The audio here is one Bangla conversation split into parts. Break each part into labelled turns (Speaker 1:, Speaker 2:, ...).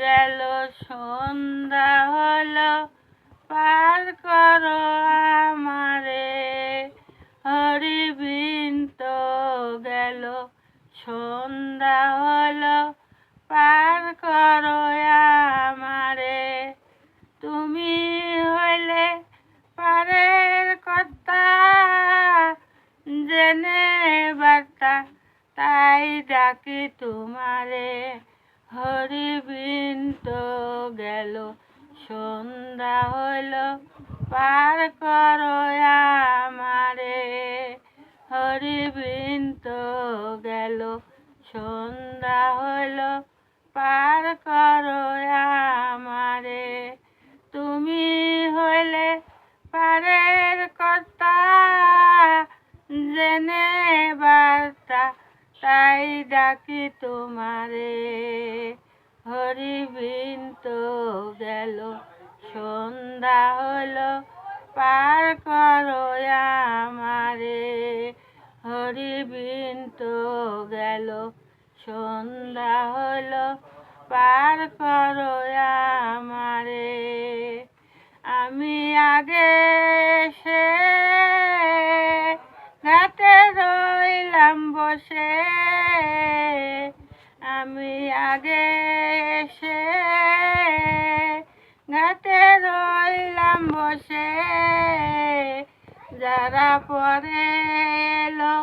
Speaker 1: গেল সন্ধ্যা হলো পার করো আমারে। হরিবিন্ত গেল সন্ধ্যা হলো পার করো আমারে। তুমি হইলে পারের কর্তা, জেনে বার্তা তাই ডাকি তোমারে। হরিবিন্ত গেল সন্ধ্যা হলো পার করো আমারে। হরিবিন্ত গেল সন্ধ্যা হলো পার করো আমারে। তুমি হইলে পারের কর্তা, জেনে বার্তা তাই ডাকি তোমারে। হরিবিন্ত গেল সন্ধ্যা হলো পার করো আমারে। হরিবিন্ত গেল সন্ধ্যা হলো পার করো আমারে। আমি আগে সে ঘাটে রইলাম বসে, আমি আগে সে ঘাটে রইলাম বসে। যারা পরে এলো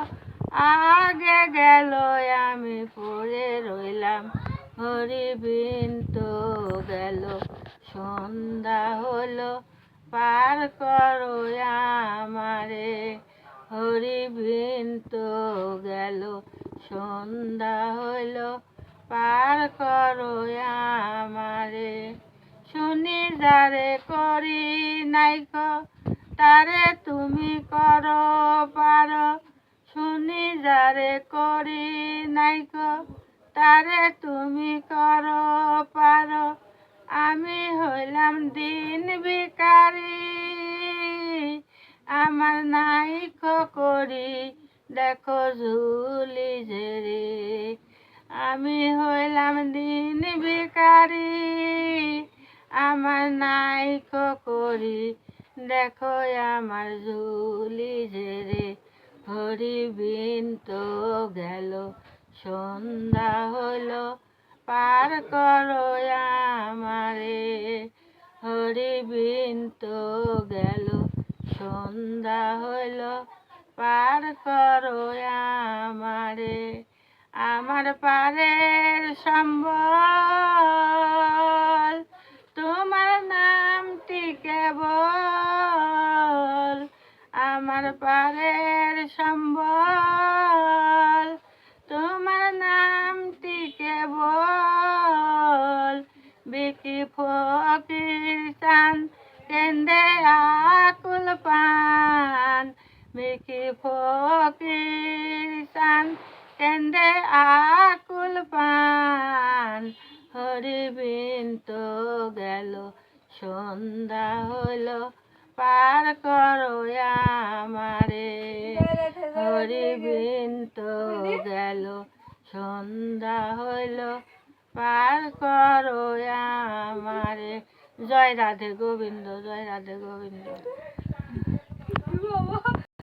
Speaker 1: আগে গেল আমি পড়ে রইলাম। হরিবিন্ত গেল সন্ধ্যা হলো পার করো আমারে। হরিবিন্ত গেল সন্ধ্যা হলো পার করো আমারে। শুনি যারে করি নাইকো তারে তুমি করো পারো। শুনি যারে করি নাইকো তারে তুমি করো পারো। আমি হইলাম দিন ভিখারি, আমার নাইকো করি দেখো ঝুলি ঝেড়ে। আমি হইলাম দিন ভিখারি, আমার নাইকো করি দেখো আমার ঝুলি ঝেড়ে। হরিবিন্ত গেল সন্ধ্যা হলো পার করো আমারে। হরিবিন্ত গেল সন্ধ্যা হলো পার করো আমারে। আমার পারের সম্বল তোমার নামটি কেবল। আমার পারের সম্বল তোমার নামটি কেবল। বিকি ফকির চান কেন্দে আকুল পান। বিকি ফকির চান কেন্দে আকুল পান। হরিবিন্ত গেল সন্ধ্যা হলো পার করো আমারে। হরিবিন্ত গেল সন্ধ্যা হলো পার করো আমারে। জয় রাধে গোবিন্দ, জয় রাধে গোবিন্দ।